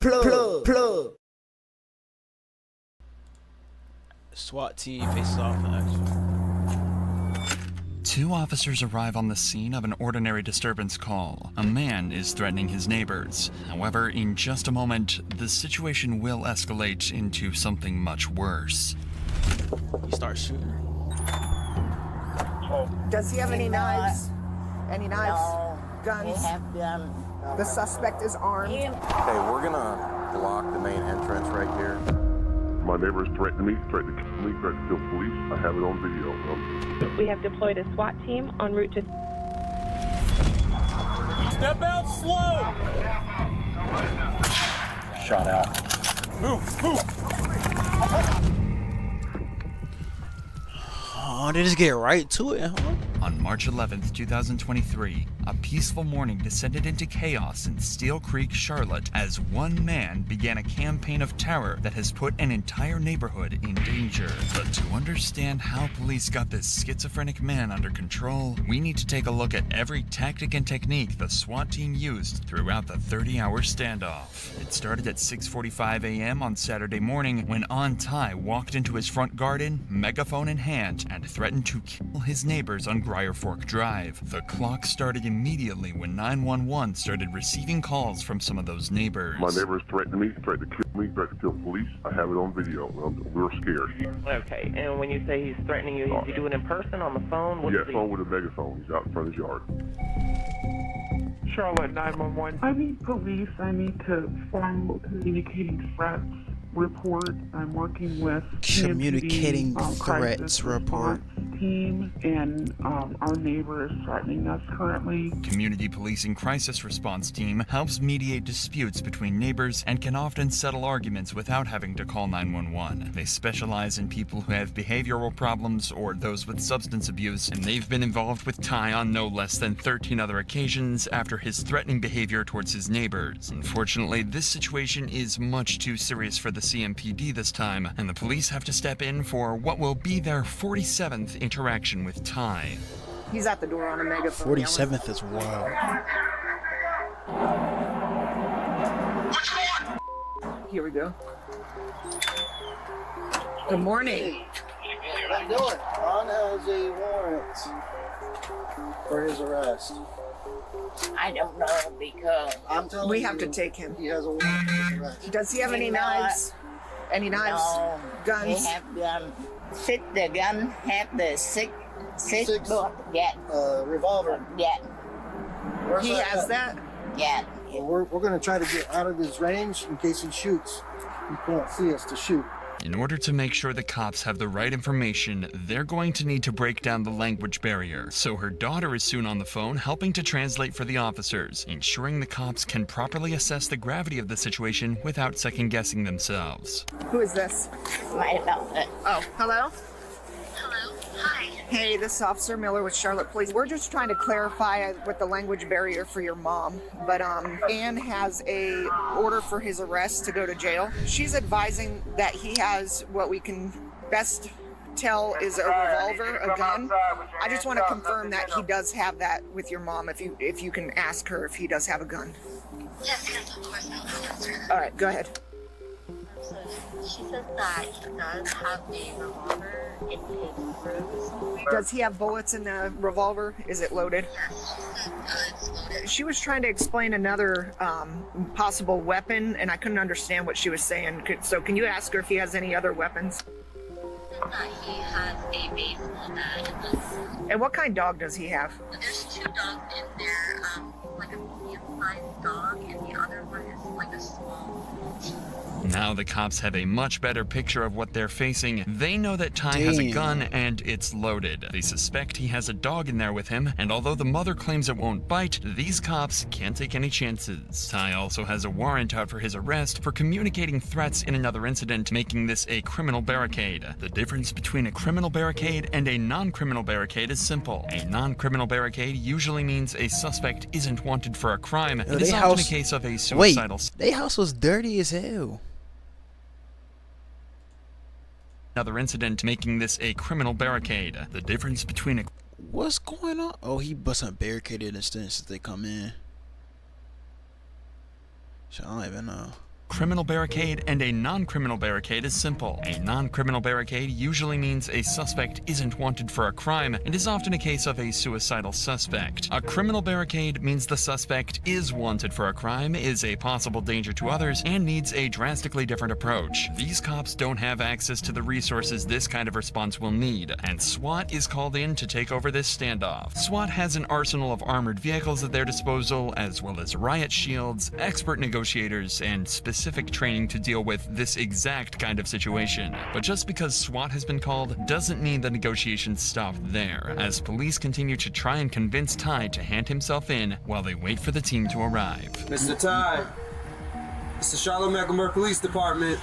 Plug. SWAT team faces off in action. Two officers arrive on the scene of an ordinary disturbance call. A man is threatening his neighbors. However, in just a moment, the situation will escalate into something much worse. He starts shooting. Does he have any knives? Any knives? No, Guns? They have guns. The suspect is armed. Okay, we're gonna block the main entrance right here. My neighbor's threatening me, threatening to kill me, threatening to kill police. I have it on video. We have deployed a SWAT team en route to... Step out slow! Shot out. Move! Oh, they just get right to it, huh? On March 11th, 2023, a peaceful morning descended into chaos in Steel Creek, Charlotte, as one man began a campaign of terror that has put an entire neighborhood in danger. But to understand how police got this schizophrenic man under control, we need to take a look at every tactic and technique the SWAT team used throughout the 30-hour standoff. It started at 6:45 a.m. on Saturday morning when Ty walked into his front garden, megaphone in hand, and threatened to kill his neighbors on Briar Fork Drive. The clock started immediately when 911 started receiving calls from some of those neighbors. My neighbor's threatening me, threatening to kill me, threatening to kill police. I have it on video. We're scared. Okay, and when you say he's threatening you, is he doing it in person, on the phone? What Yeah, is he? phone with a megaphone. He's out in front of his yard. Charlotte 911. I need police. I need to file communicating threats report. I'm working with Communicating CMPD, threats crisis report. response team, and our neighbor is threatening us currently. Community Policing Crisis Response Team helps mediate disputes between neighbors and can often settle arguments without having to call 911. They specialize in people who have behavioral problems or those with substance abuse, and they've been involved with Ty on no less than 13 other occasions after his threatening behavior towards his neighbors. Unfortunately, this situation is much too serious for the CMPD this time, and the police have to step in for what will be their 47th interaction with Ty. He's at the door on a megaphone. 47th is wild. Here we go. Good morning. How you doing? Ron has a warrant for his arrest. I don't know because I'm telling We you, have to take him. He has a warrant for his arrest. Does he have any You know knives? Any knives? no, Guns? They have guns. The gun have the six bullet. Yeah, Revolver. yeah, Where's He that has at? that? yeah. Well, we're going to try to get out of his range in case he shoots. He can't see us to shoot. In order to make sure the cops have the right information, they're going to need to break down the language barrier. So her daughter is soon on the phone helping to translate for the officers, ensuring the cops can properly assess the gravity of the situation without second-guessing themselves. Who is this? My daughter. Oh, hello? Hello. Hi. Hey, this is Officer Miller with Charlotte Police. We're just trying to clarify with the language barrier for your mom, but Ann has a order for his arrest to go to jail. She's advising that he has what we can best tell is a revolver, a gun. I just want to confirm that he does have that with your mom. If you can ask her if he does have a gun. Yes, of course, I'll answer that. All right, go ahead. So she says that he does have a revolver in his room. Does he have bullets in the revolver? Is it loaded? Yes, she said it's loaded. She was trying to explain another possible weapon, and I couldn't understand what she was saying. So can you ask her if he has any other weapons? She said that he has a baseball bat in this room. And what kind of dog does he have? There's two dogs in there, like a medium-sized dog, and the other one is like a small Maltese. Now the cops have a much better picture of what they're facing. They know that Ty has a gun and it's loaded. They suspect he has a dog in there with him, and although the mother claims it won't bite, these cops can't take any chances. Ty also has a warrant out for his arrest for communicating threats in another incident, making this a criminal barricade. The difference between a criminal barricade and a non-criminal barricade is simple. A non-criminal barricade usually means a suspect isn't wanted for a crime. It is often a case of a suicidal... They house was dirty as hell. Another incident, making this a criminal barricade. The difference between a... What's going on? Oh, he busting barricaded instances they come in. So I don't even know. criminal barricade and a non-criminal barricade is simple. A non-criminal barricade usually means a suspect isn't wanted for a crime and is often a case of a suicidal suspect. A criminal barricade means the suspect is wanted for a crime, is a possible danger to others, and needs a drastically different approach. These cops don't have access to the resources this kind of response will need, and SWAT is called in to take over this standoff. SWAT has an arsenal of armored vehicles at their disposal, as well as riot shields, expert negotiators, and specific training to deal with this exact kind of situation. But just because SWAT has been called doesn't mean the negotiations stop there, as police continue to try and convince Ty to hand himself in while they wait for the team to arrive. Mr. Ty, it's the Charlotte Mecklenburg Police Department.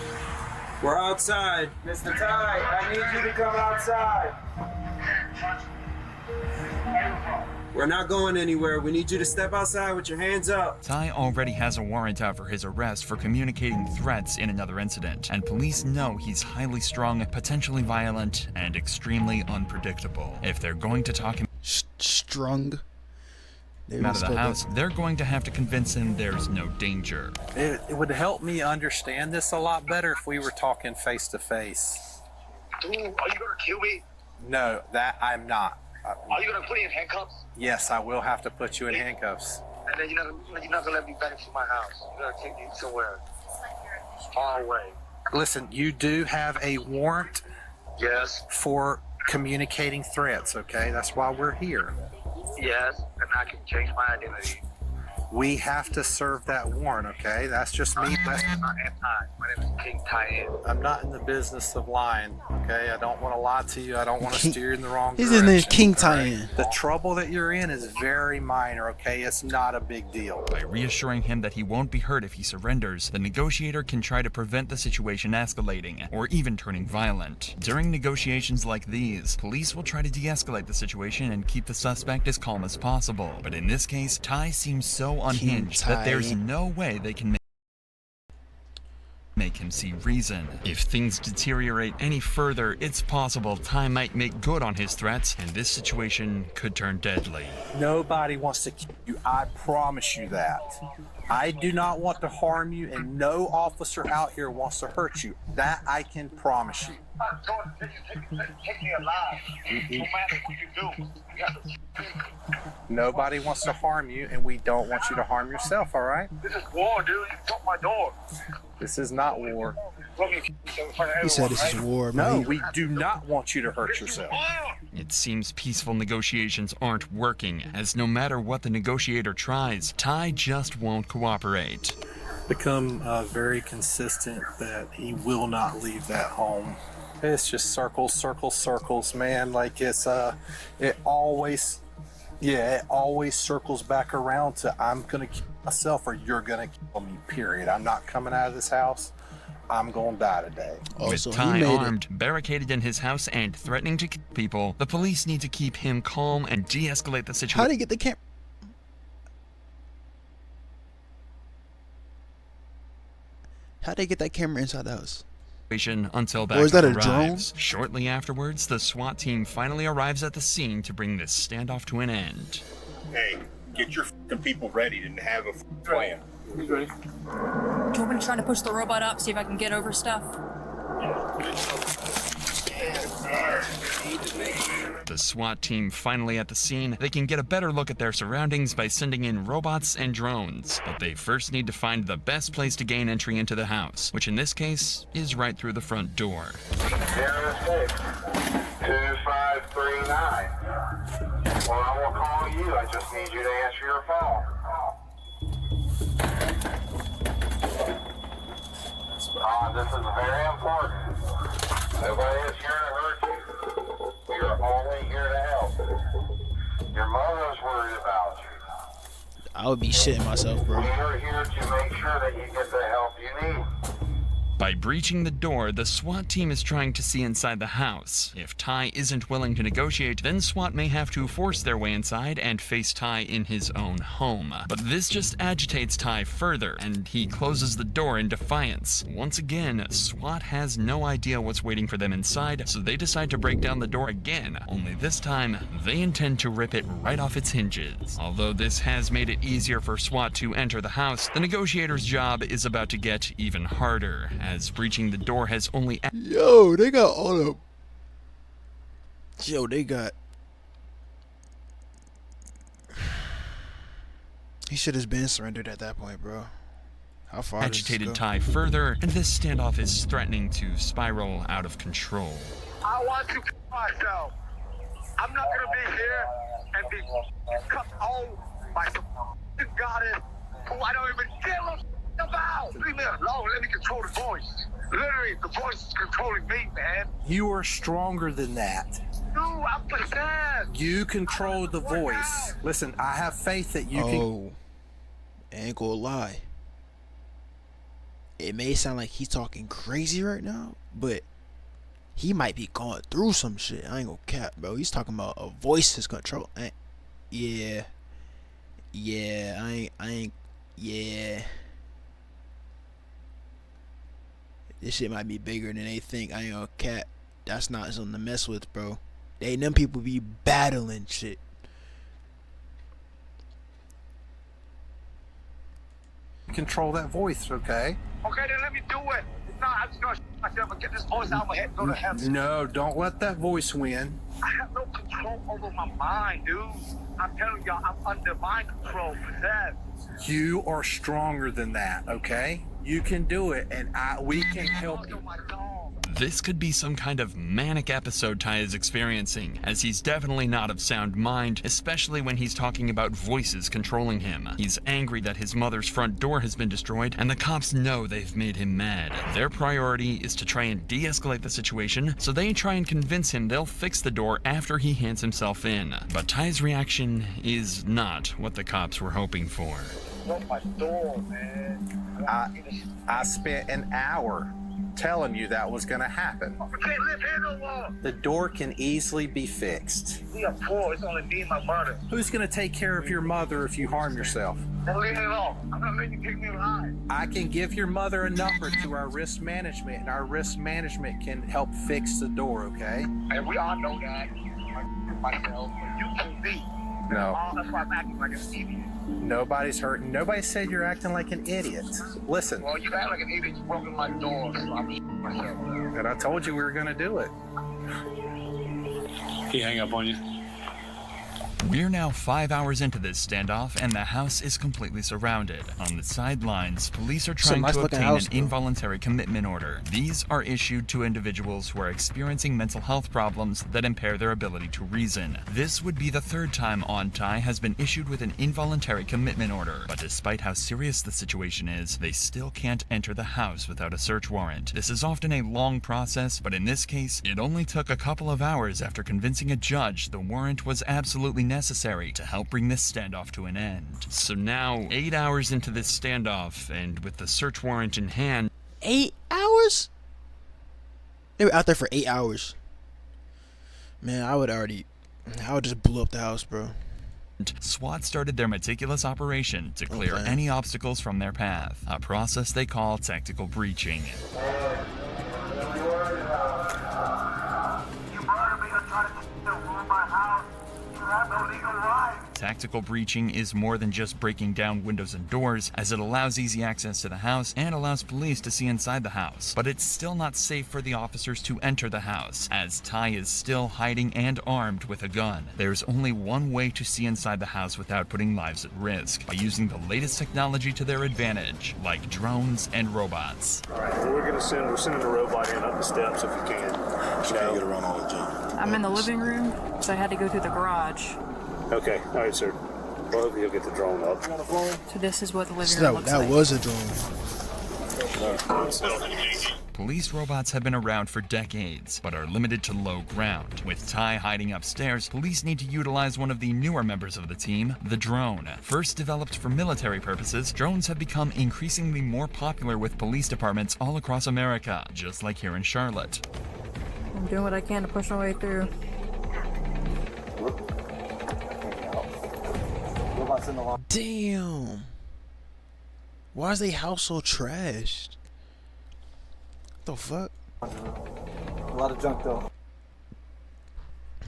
We're outside. Mr. Ty, I need you to come outside. We're not going anywhere. We need you to step outside with your hands up. Ty already has a warrant out for his arrest for communicating threats in another incident, and police know he's highly strung, potentially violent, and extremely unpredictable. If they're going to talk him Strung. out of the house, they're going to have to convince him there's no danger. It would help me understand this a lot better if we were talking face to face. Dude, are you gonna kill me? No, that I'm not. Are you gonna put me in handcuffs? Yes, I will have to put you in handcuffs. And then you're not gonna let me back into my house. You're gonna take me somewhere far away. Listen, you do have a warrant. Yes. For communicating threats, okay? That's why we're here. Yes, and I can change my identity. We have to serve that warrant, okay? That's just me. My name is King Tyen. I'm not in the business of lying, okay? I don't want to lie to you. I don't want to steer you in the wrong His direction. name is King right? Tyen. The trouble that you're in is very minor, okay? It's not a big deal. By reassuring him that he won't be hurt if he surrenders, the negotiator can try to prevent the situation escalating, or even turning violent. During negotiations like these, police will try to de-escalate the situation and keep the suspect as calm as possible. But in this case, Ty seems so unhinged that there's no way they can make him see reason. If things deteriorate any further, it's possible Ty might make good on his threats, and this situation could turn deadly. Nobody wants to kill you. I promise you that. I do not want to harm you, and no officer out here wants to hurt you. That I can promise you. Take me alive. No matter what you do, you have to. Nobody wants to harm you, and we don't want you to harm yourself, all right? This is war, dude. You broke my door. This is not war. He said this is war, No, man. we do not want you to hurt yourself. It seems peaceful negotiations aren't working, as no matter what the negotiator tries, Ty just won't cooperate. Become very consistent that he will not leave that home. It's just circles, circles, circles, man. Like it always circles back around to I'm gonna kill myself or you're gonna kill me, period. I'm not coming out of this house. I'm gonna die today. With Ty armed, barricaded in his house, and threatening to kill people, the police need to keep him calm and de-escalate the situation. How do you get the camera? How do they get that camera inside the house? Until Or is that a arrives. Shortly afterwards, the SWAT team finally arrives at the scene to bring this standoff to an end. Hey, get your f***ing people ready and have a plan. He's ready. Do you want me to try to push the robot up, see if I can get over stuff? The SWAT team finally at the scene, they can get a better look at their surroundings by sending in robots and drones. But they first need to find the best place to gain entry into the house, which in this case is right through the front door. 06 2539. Well, I will call you. I just need you to answer your phone. This is very important. Nobody is here to hurt you. We are only here to help. Your mother's worried about you. I would be shitting myself, bro. We are here to make sure that you get the help you need. By breaching the door, the SWAT team is trying to see inside the house. If Ty isn't willing to negotiate, then SWAT may have to force their way inside and face Ty in his own home. But this just agitates Ty further, and he closes the door in defiance. Once again, SWAT has no idea what's waiting for them inside, so they decide to break down the door again, only this time, they intend to rip it right off its hinges. Although this has made it easier for SWAT to enter the house, the negotiator's job is about to get even harder, as breaching the door has only... Yo, they got all the... Yo, they got... He should have been surrendered at that point, bro. How far agitated Ty further, and this standoff is threatening to spiral out of control. I want to kill myself. I'm not gonna be here and be cut home by some goddess who I don't even give a about. Leave me alone. Let me control the voice. Literally, the voice is controlling me, man. You are stronger than that. No, I'm possessed. You control the voice. Listen, I have faith that you can... Oh, ain't gonna lie. It may sound like he's talking crazy right now, but he might be going through some shit. I ain't gonna cap, bro. He's talking about a voice is control. Yeah. This shit might be bigger than they think. I ain't gonna cap. That's not something to mess with, bro. Them people be battling shit. Control that voice, okay? Okay, then let me do it. If not, I'm just gonna myself and get this voice out of my head and go to heaven. No, don't let that voice win. I have no control over my mind, dude. I'm telling y'all, I'm under mind control, possessed. You are stronger than that, okay? You can do it, and we can help you. This could be some kind of manic episode Ty is experiencing, as he's definitely not of sound mind, especially when he's talking about voices controlling him. He's angry that his mother's front door has been destroyed, and the cops know they've made him mad. Their priority is to try and de-escalate the situation, so they try and convince him they'll fix the door after he hands himself in. But Ty's reaction is not what the cops were hoping for. Broke my door, man. I spent an hour telling you that was gonna happen. I can't live here no more. The door can easily be fixed. We are poor. It's only me and my mother. Who's gonna take care of your mother if you harm yourself? Don't leave me alone. I'm not letting you take me alive. I can give your mother a number to our risk management, and our risk management can help fix the door, okay? And we all know that. Myself, but you can be. No. That's why I'm acting like an idiot. Nobody's hurting. Nobody said you're acting like an idiot. Listen. Well, you act like an idiot. You broke in my door, so I'm myself. And I told you we were going to do it. He hang up on you. We're now 5 hours into this standoff, and the house is completely surrounded. On the sidelines, police are trying to obtain an involuntary commitment order. These are issued to individuals who are experiencing mental health problems that impair their ability to reason. This would be the third time Ty has been issued with an involuntary commitment order. But despite how serious the situation is, they still can't enter the house without a search warrant. This is often a long process, but in this case, it only took a couple of hours after convincing a judge the warrant was absolutely necessary to help bring this standoff to an end. So now, 8 hours into this standoff, and with the search warrant in hand... 8 hours? They were out there for 8 hours. Man, I would just blow up the house, bro. SWAT started their meticulous operation to clear any obstacles from their path, a process they call tactical breaching. Tactical breaching is more than just breaking down windows and doors, as it allows easy access to the house and allows police to see inside the house. But it's still not safe for the officers to enter the house, as Ty is still hiding and armed with a gun. There's only one way to see inside the house without putting lives at risk, by using the latest technology to their advantage, like drones and robots. Alright, well, we're sending a robot in up the steps if we can. She can't get around all the junk. I'm in the living room, so I had to go through the garage. Okay, all right, sir. Well, hopefully you'll get the drone up. So this is what the living room looks like. That was a drone. Police robots have been around for decades, but are limited to low ground. With Ty hiding upstairs, police need to utilize one of the newer members of the team, the drone. First developed for military purposes, drones have become increasingly more popular with police departments all across America, just like here in Charlotte. I'm doing what I can to push my way through. Damn. Why is they house so trashed? The fuck? A lot of junk though.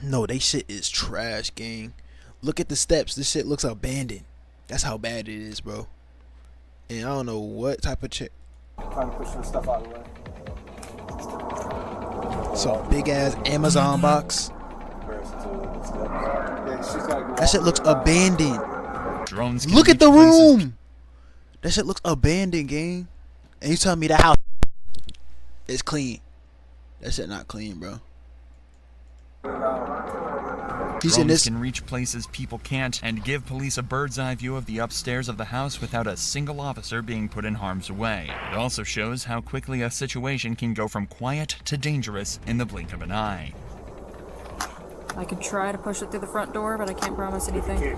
No, they shit is trash, gang. Look at the steps. This shit looks abandoned. That's how bad it is, bro. And I don't know what type of chick. Trying to push the stuff out of the way. Some big ass Amazon box. That shit looks abandoned. Drones Look at the room. That shit looks abandoned, gang. And you telling me that house is clean? That shit not clean, bro. Drones can reach places people can't and give police a bird's eye view of the upstairs of the house without a single officer being put in harm's way. It also shows how quickly a situation can go from quiet to dangerous in the blink of an eye. I could try to push it through the front door, but I can't promise anything.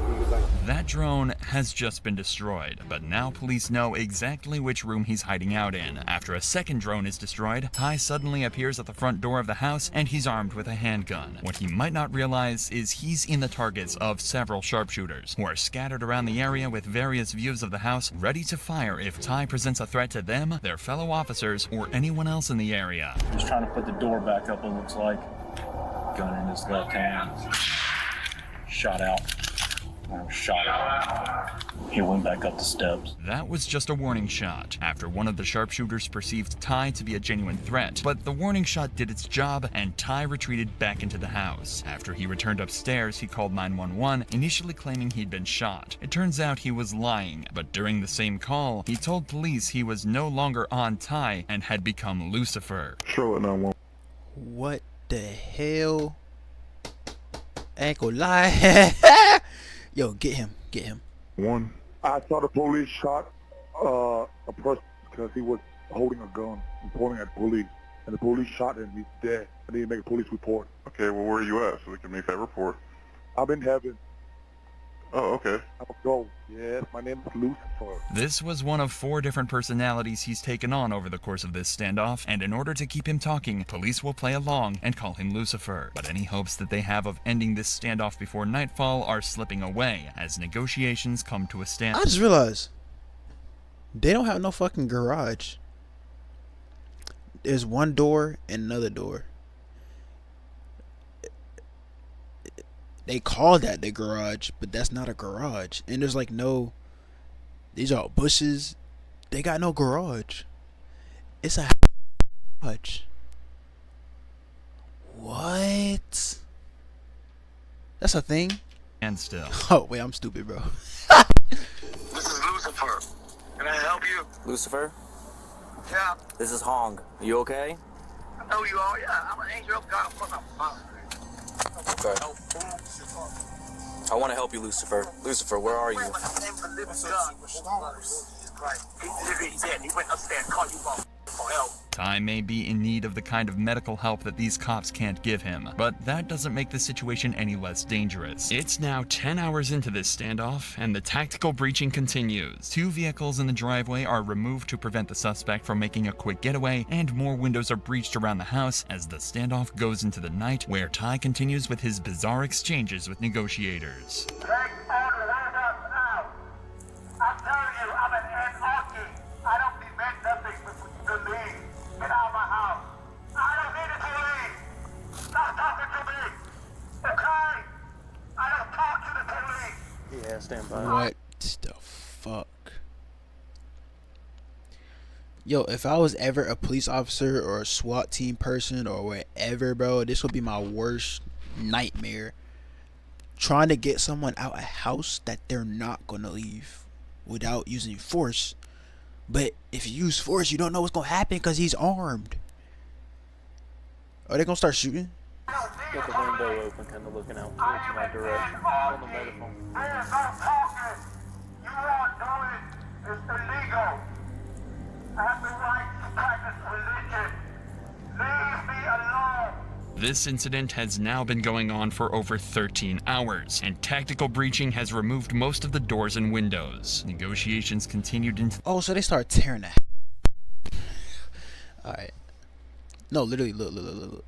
That drone has just been destroyed, but now police know exactly which room he's hiding out in. After a second drone is destroyed, Ty suddenly appears at the front door of the house and he's armed with a handgun. What he might not realize is he's in the targets of several sharpshooters who are scattered around the area with various views of the house, ready to fire if Ty presents a threat to them, their fellow officers, or anyone else in the area. He's trying to put the door back up, it looks like. Gun in his left hand. Shot out. Shot out. He went back up the steps. That was just a warning shot, after one of the sharpshooters perceived Ty to be a genuine threat. But the warning shot did its job, and Ty retreated back into the house. After he returned upstairs, he called 911, initially claiming he'd been shot. It turns out he was lying, but during the same call, he told police he was no longer on Ty and had become Lucifer. Charlotte 911. What the hell? I ain't gonna lie. Yo, get him. Get him. One. I saw the police shot a person because he was holding a gun and pointing at the police. And the police shot him. He's dead. I need to make a police report. Okay, well, where are you at so we can make that report? I'm in heaven. Oh, okay. I'm a ghost. Yes, my name is Lucifer. This was one of 4 different personalities he's taken on over the course of this standoff, and in order to keep him talking, police will play along and call him Lucifer. But any hopes that they have of ending this standoff before nightfall are slipping away, as negotiations come to a standstill. I just realized they don't have no fucking garage. There's one door and another door. They call that the garage, but that's not a garage. And there's like no, these are bushes. They got no garage. It's a garage. What? That's a thing? And still. Oh, wait, I'm stupid, bro. This is Lucifer. Can I help you? Lucifer? Yeah. This is Hong. You okay? I know you are. Yeah, I'm an angel of God. Okay. I want to help you, Lucifer. Lucifer, where are you? He went upstairs and called you for help. Ty may be in need of the kind of medical help that these cops can't give him, but that doesn't make the situation any less dangerous. It's now 10 hours into this standoff, and the tactical breaching continues. 2 vehicles in the driveway are removed to prevent the suspect from making a quick getaway, and more windows are breached around the house as the standoff goes into the night, where Ty continues with his bizarre exchanges with negotiators. Take all the windows out. I'm telling you, I'm an anarchy. I don't demand nothing to leave. Get out of my house. I don't need it to leave. Stop talking to me. Okay? I don't talk to the police. Yeah, stand by. What the fuck? Yo, if I was ever a police officer or a SWAT team person or whatever, bro, this would be my worst nightmare. Trying to get someone out a house that they're not gonna leave without using force. But if you use force, you don't know what's gonna happen because he's armed. Are they gonna start shooting? Got the window open, kind of looking out towards my direction. On the megaphone. There's no talking. You won't do it. It's illegal. I have the right to practice religion. This incident has now been going on for over 13 hours, and tactical breaching has removed most of the doors and windows. Negotiations continued into... Oh, so they start tearing that. Alright. No, literally, look.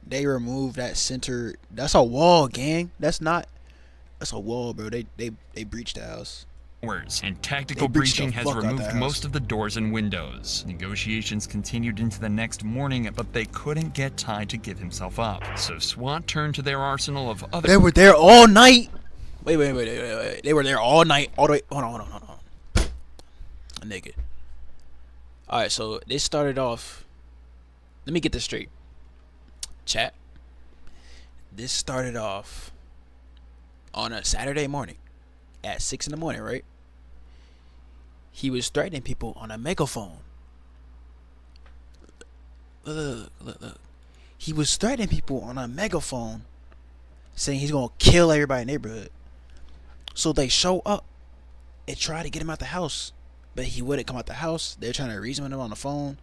They removed that center. That's a wall, gang. That's a wall, bro. They breached the house. And tactical breaching has removed most of the doors and windows. Negotiations continued into the next morning, but they couldn't get Ty to give himself up. So SWAT turned to their arsenal of other... They were there all night. Wait. They were there all night. All the way. Hold on. I'm naked. Alright, so they started off... Let me get this straight. Chat. This started off on a Saturday morning at 6 in the morning, right? He was threatening people on a megaphone. Look. He was threatening people on a megaphone, saying he's gonna kill everybody in the neighborhood. So they show up and try to get him out the house, but he wouldn't come out the house. They're trying to reason with him on the phone.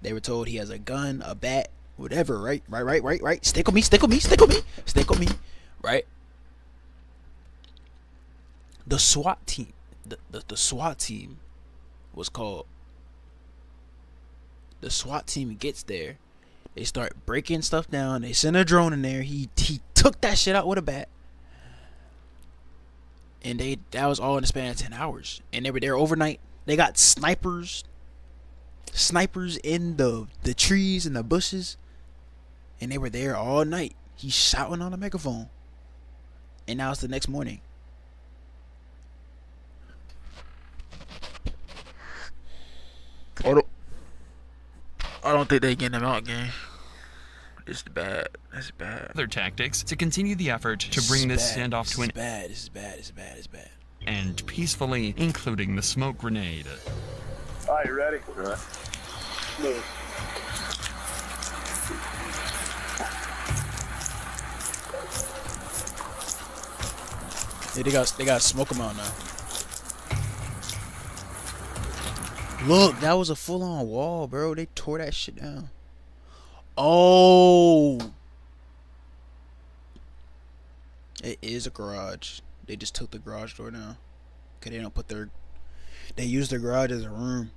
They were told he has a gun, a bat, whatever, right? Right. Stick with me. Right? The SWAT team, the SWAT team was called. The SWAT team gets there. They start breaking stuff down. They send a drone in there. He took that shit out with a bat. And that was all in the span of 10 hours. And they were there overnight. They got snipers in the trees and the bushes. And they were there all night. He's shouting on a megaphone. And now it's the next morning. I don't think they getting him out, gang. It's bad. That's bad. Other tactics to continue the effort to bring this standoff to an end. This is bad. And peacefully, including the smoke grenade. All right, you ready? All right. Move. Yeah, they got smoke them out now. Look, that was a full-on wall, bro. They tore that shit down. Oh, it is a garage. They just took the garage door down. Cause they use their garage as a room.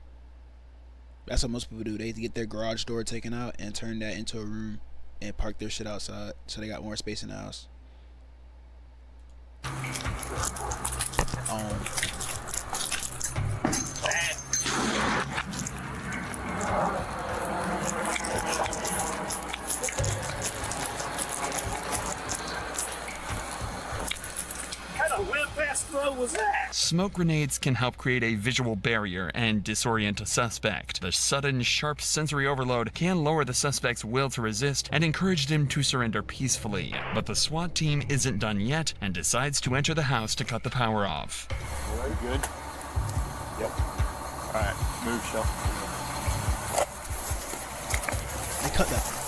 That's what most people do. They get their garage door taken out and turn that into a room and park their shit outside, so they got more space in the house. Was that? Smoke grenades can help create a visual barrier and disorient a suspect. The sudden, sharp sensory overload can lower the suspect's will to resist and encourage him to surrender peacefully. But the SWAT team isn't done yet and decides to enter the house to cut the power off. All right, good? Yep. All right, move, Shell. They cut that.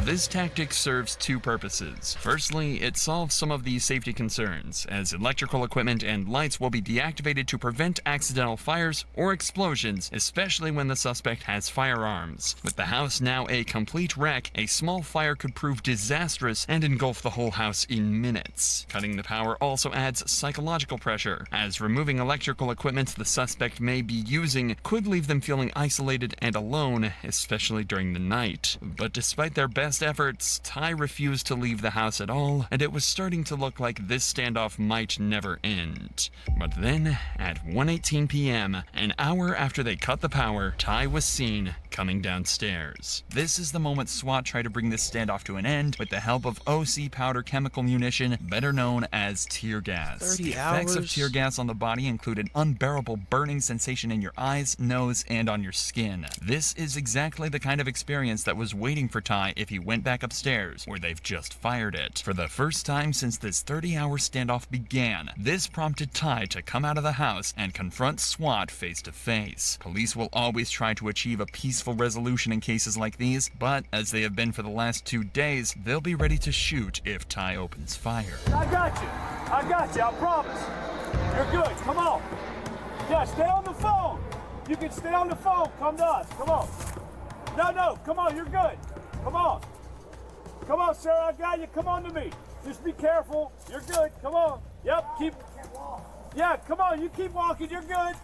This tactic serves two purposes. Firstly, it solves some of these safety concerns, as electrical equipment and lights will be deactivated to prevent accidental fires or explosions, especially when the suspect has firearms. With the house now a complete wreck, a small fire could prove disastrous and engulf the whole house in minutes. Cutting the power also adds psychological pressure, as removing electrical equipment the suspect may be using could leave them feeling isolated and alone, especially during the night. But despite their best efforts, Ty refused to leave the house at all, and it was starting to look like this standoff might never end. But then, at 1:18 p.m., an hour after they cut the power, Ty was seen coming downstairs. This is the moment SWAT tried to bring this standoff to an end with the help of OC powder chemical munition, better known as tear gas. 30 the effects of hours? tear gas on the body include an unbearable burning sensation in your eyes, nose, and on your skin. This is exactly the kind of experience that was waiting for Ty if he went back upstairs, or they've just fired it. For the first time since this 30-hour standoff began, this prompted Ty to come out of the house and confront SWAT face to face. Police will always try to achieve a peaceful resolution in cases like these, but as they have been for the last 2 days, they'll be ready to shoot if Ty opens fire. I got you, I promise. You're good, come on. Yeah, stay on the phone. You can stay on the phone, come to us, come on. No, come on, you're good. Come on. Come on, sir, I got you, come on to me. Just be careful, you're good, come on. Yep, yeah, come on, you keep walking, you're good.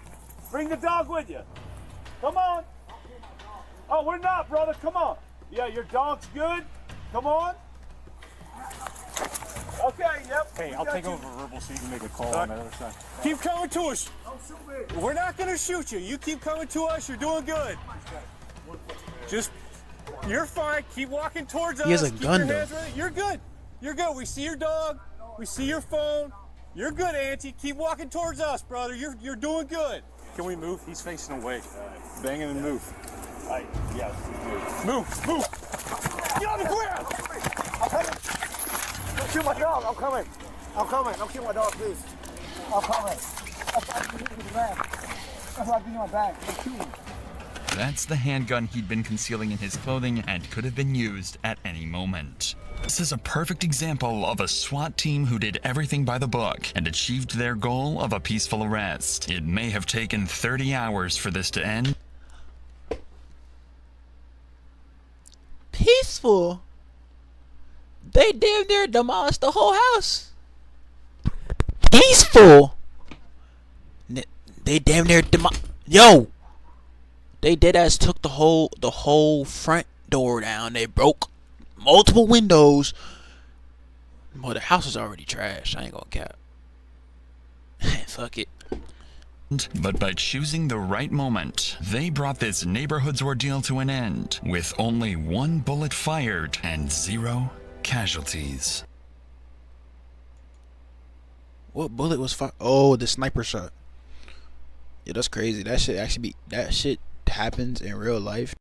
Bring the dog with you. Come on. Oh, we're not, brother, come on. Yeah, your dog's good, come on. Okay, yep. Hey, I'll take over verbal so you can make a call on the other side. Keep coming to us. We're not going to shoot you. You keep coming to us. You're doing good. You're fine. Keep walking towards us. He has a Keep gun, your though. hands ready. You're good. You're good. We see your dog. We see your phone. You're good, Auntie. Keep walking towards us, brother. You're doing good. Can we move? He's facing away. Bang him and move. Yes. Move. Get on the ground. Don't shoot my dog. I'm coming. Don't shoot my dog, please. I'm coming. That's why I give you my bag. Don't shoot me. That's the handgun he'd been concealing in his clothing and could have been used at any moment. This is a perfect example of a SWAT team who did everything by the book and achieved their goal of a peaceful arrest. It may have taken 30 hours for this to end. Peaceful? They damn near demolished the whole house. Peaceful? They damn near they dead ass took the whole front door down. They broke multiple windows. Well, the house was already trashed. I ain't gonna cap. Fuck it. But by choosing the right moment, they brought this neighborhood's ordeal to an end, with only 1 bullet fired and 0 casualties. What bullet was fired? Oh, the sniper shot. Yeah, that's crazy. That shit happens in real life.